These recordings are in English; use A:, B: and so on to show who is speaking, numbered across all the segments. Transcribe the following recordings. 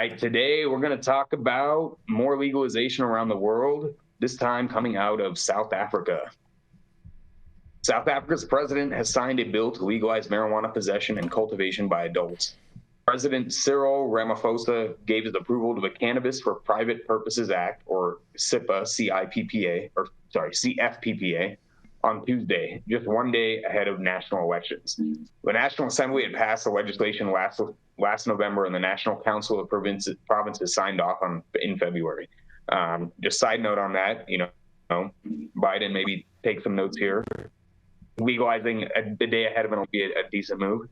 A: right, today we're going to talk about more legalization around the world, this time coming out of South Africa. South Africa's president has signed a bill to legalize marijuana possession and cultivation by adults. President Cyril Ramaphosa gave his approval to the Cannabis for Private Purposes Act, or CFPPA, on Tuesday, just one day ahead of national elections. The National Assembly had passed the legislation last November, and the National Council of Provinces signed off in February. Just side note on that, Biden maybe take some notes here. Legalizing the day ahead of it will be a decent move.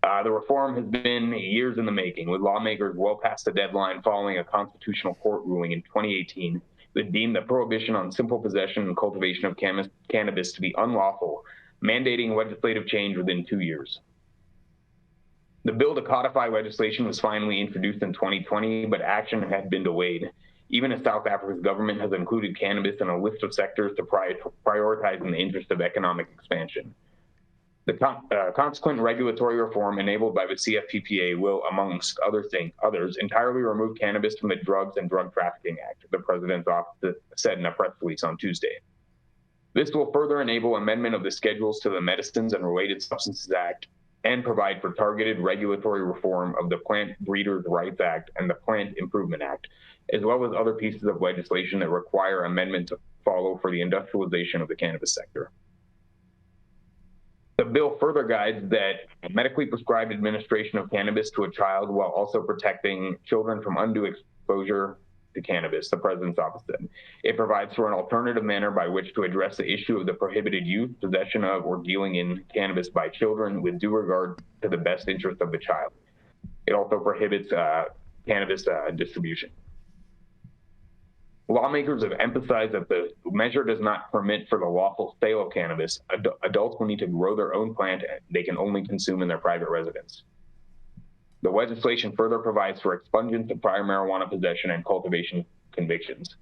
A: The reform has been years in the making, with lawmakers well past the deadline following a constitutional court ruling in 2018 that deemed the prohibition on simple possession and cultivation of cannabis to be unlawful, mandating legislative change within 2 years. The bill to codify legislation was finally introduced in 2020, but action had been delayed, even as South Africa's government has included cannabis in a list of sectors to prioritize in the interest of economic expansion. The consequent regulatory reform enabled by the CFPPA will, amongst others, entirely remove cannabis from the Drugs and Drug Trafficking Act, the president's office said in a press release on Tuesday. This will further enable amendment of the schedules to the Medicines and Related Substances Act and provide for targeted regulatory reform of the Plant Breeders' Rights Act and the Plant Improvement Act, as well as other pieces of legislation that require amendment to follow for the industrialization of the cannabis sector. The bill further guides that medically prescribed administration of cannabis to a child while also protecting children from undue exposure to cannabis, the president's office said. It provides for an alternative manner by which to address the issue of the prohibited use, possession of, or dealing in cannabis by children with due regard to the best interest of the child. It also prohibits cannabis distribution. Lawmakers have emphasized that the measure does not permit for the lawful sale of cannabis. Adults will need to grow their own plant they can only consume in their private residence. The legislation further provides for expungement of prior marijuana possession and cultivation convictions.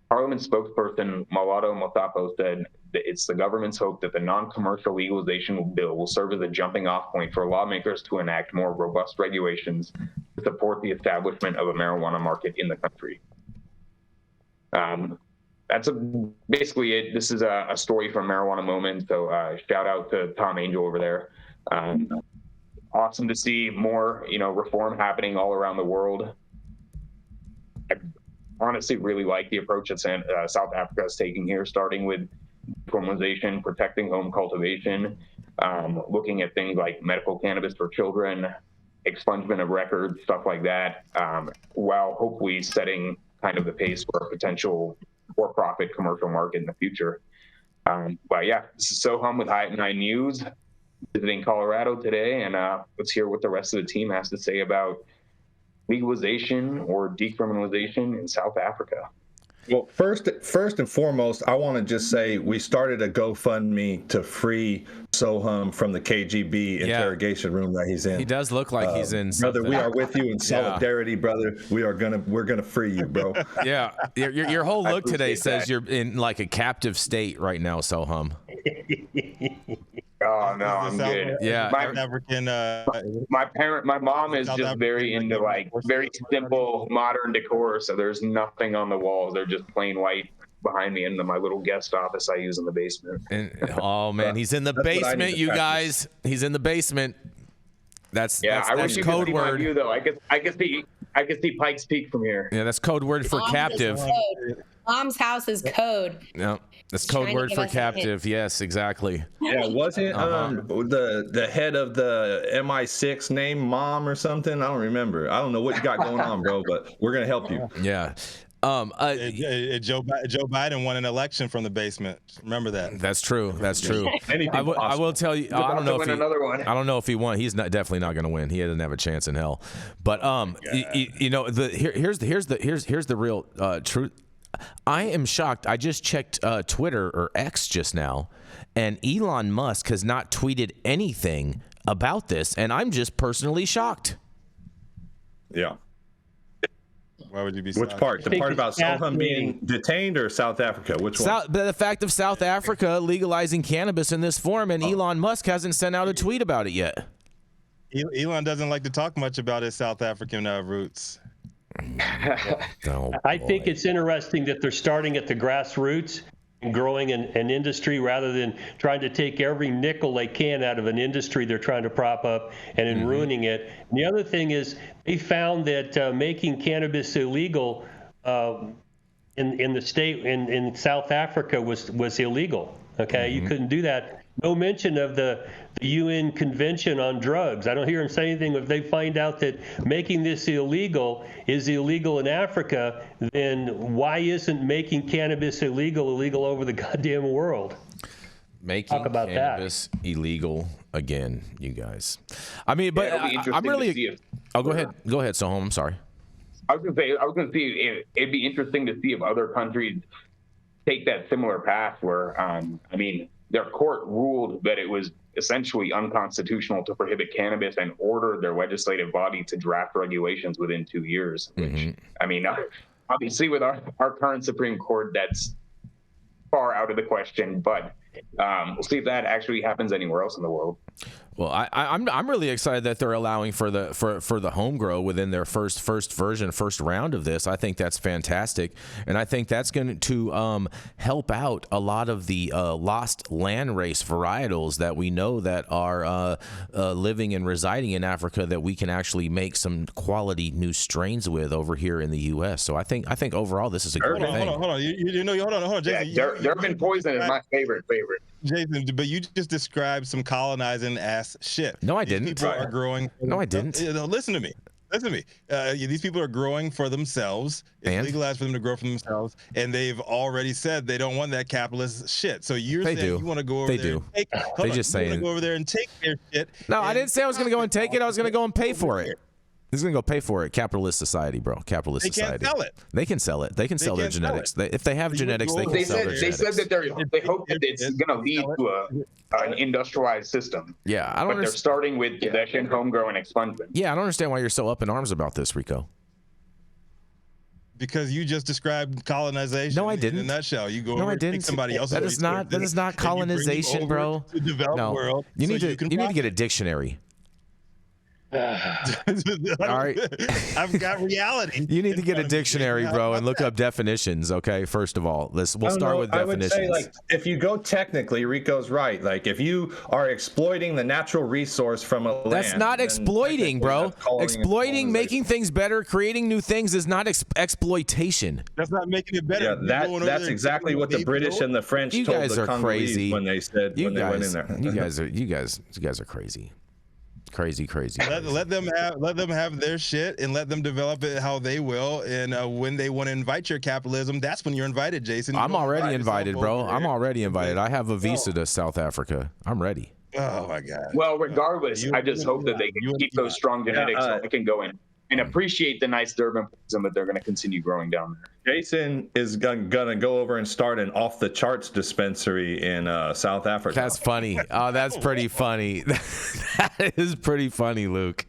A: Parliament spokesperson Malato Mosapo said that it's the government's hope that the non-commercial legalization bill will serve as a jumping-off point for lawmakers to enact more robust regulations to support the establishment of a marijuana market in the country. That's basically it. This is a story from Marijuana Moment. So shout out to Tom Angel over there. Awesome to see more, reform happening all around the world. I honestly really like the approach that South Africa is taking here, starting with criminalization, protecting home cultivation, looking at things like medical cannabis for children, expungement of records, stuff like that, while hopefully setting kind of the pace for a potential for-profit commercial market in the future. But yeah, this is Sohum with High at 9 News, visiting Colorado today, and let's hear what the rest of the team has to say about legalization or decriminalization in South Africa.
B: Well, first and foremost, I want to just say we started a GoFundMe to free Sohum from the KGB interrogation room that he's in.
C: He does look like he's in something.
B: Brother, we are with you in solidarity, brother. We're gonna free you, bro.
C: Yeah, your whole look today says you're in like a captive state right now, Sohum.
A: Oh no, I'm good.
C: Yeah,
A: my mom is just very into very simple modern decor. So there's nothing on the walls. They're just plain white behind me in my little guest office I use in the basement.
C: And oh man, he's in the basement, you guys. He's in the basement. That's
A: I wish you
C: code
A: could see
C: word.
A: my view, though. I could see Pikes Peak from here.
C: Yeah, that's code word for captive.
D: Mom's house is code.
C: No, that's code word for captive. Yes, exactly.
B: Yeah, wasn't the head of the MI6 named Mom or something? I don't remember. I don't know what you got going on, bro, but we're gonna help you.
C: Yeah.
E: Joe Biden won an election from the basement. Remember that?
C: That's true. That's true. I will tell you. I don't know if he won. He's definitely not going to win. He doesn't have a chance in hell. But here's the real truth. I am shocked. I just checked Twitter or X just now, and Elon Musk has not tweeted anything about this, and I'm just personally shocked.
B: Yeah.
E: Why would you be?
B: Which part? The part about Sohum being detained or South Africa? Which one?
C: The fact of South Africa legalizing cannabis in this form, and Elon Musk hasn't sent out a tweet about it yet.
E: Elon doesn't like to talk much about his South African roots.
F: I think it's interesting that they're starting at the grassroots and growing an industry rather than trying to take every nickel they can out of an industry they're trying to prop up and then ruining it. And the other thing is they found that making cannabis illegal in the state in South Africa was illegal. Okay, you couldn't do that. No mention of the UN Convention on Drugs. I don't hear them say anything. If they find out that making this illegal is illegal in Africa, then why isn't making cannabis illegal over the goddamn world?
C: Making cannabis illegal again, you guys. I mean, but I'm really. Oh, go ahead. Go ahead, Sohum. I'm sorry.
A: I was gonna say it'd be interesting to see if other countries take that similar path where, I mean, their court ruled that it was essentially unconstitutional to prohibit cannabis and ordered their legislative body to draft regulations within 2 years, which, I mean, obviously with our current Supreme Court, that's far out of the question, but we'll see if that actually happens anywhere else in the world.
C: Well, I'm really excited that they're allowing for the home grow within their first round of this. I think that's fantastic, and I think that's going to help out a lot of the lost landrace varietals that we know that are living and residing in Africa that we can actually make some quality new strains with over here in the U.S. So I think overall this is a great thing.
E: Hold on, hold on, Jason.
A: Yeah, Durban poison is my favorite.
E: Jason, but you just described some colonizing ass shit.
C: No, I didn't.
E: People are growing.
C: No, I didn't.
E: Listen to me. These people are growing for themselves. It's legalized for them to grow for themselves, and they've already said they don't want that capitalist shit. So you're saying you want to go over there? They just saying go over there and take their shit.
C: No, I didn't say I was going to go and take it. I was going to go and pay for it. He's going to go pay for it. Capitalist society, bro. Capitalist society.
E: They can't sell it.
C: They can sell it. They can sell their genetics. If they have genetics, they can sell their genetics.
A: They said that they hope that it's going to lead to an industrialized system.
C: Yeah, I don't.
A: But they're starting with possession, homegrown, and expungement.
C: Yeah, I don't understand why you're so up in arms about this, Rico.
E: Because you just described colonization.
C: No, I didn't.
E: In a nutshell, you go over and take somebody else's.
C: That is not colonization, bro.
E: No, world
C: you need to get a dictionary. All right,
E: I've got reality.
C: You need to get a dictionary, bro, and look up definitions. Okay, first of all, we'll start with definitions.
B: I would say, if you go technically, Rico's right. Like, if you are exploiting the natural resource from a land,
C: that's not exploiting, bro. Exploiting, making things better, creating new things is not exploitation.
E: That's not making it better.
B: Yeah, that's exactly what the British and the French told the Congolese when they said when they went in there.
C: You guys are crazy. Crazy.
E: Let them have their shit and let them develop it how they will. And when they want to invite your capitalism, that's when you're invited, Jason.
C: I'm already invited, bro. I'm already invited. I have a visa to South Africa. I'm ready.
E: Oh my God.
A: Well, regardless, I just hope that they can keep those strong genetics so they can go in and appreciate the nice Durban poison that they're going to continue growing down there.
B: Jason is gonna go over and start an off the charts dispensary in South Africa.
C: That's funny. Oh, that's pretty funny. That is pretty funny, Luke.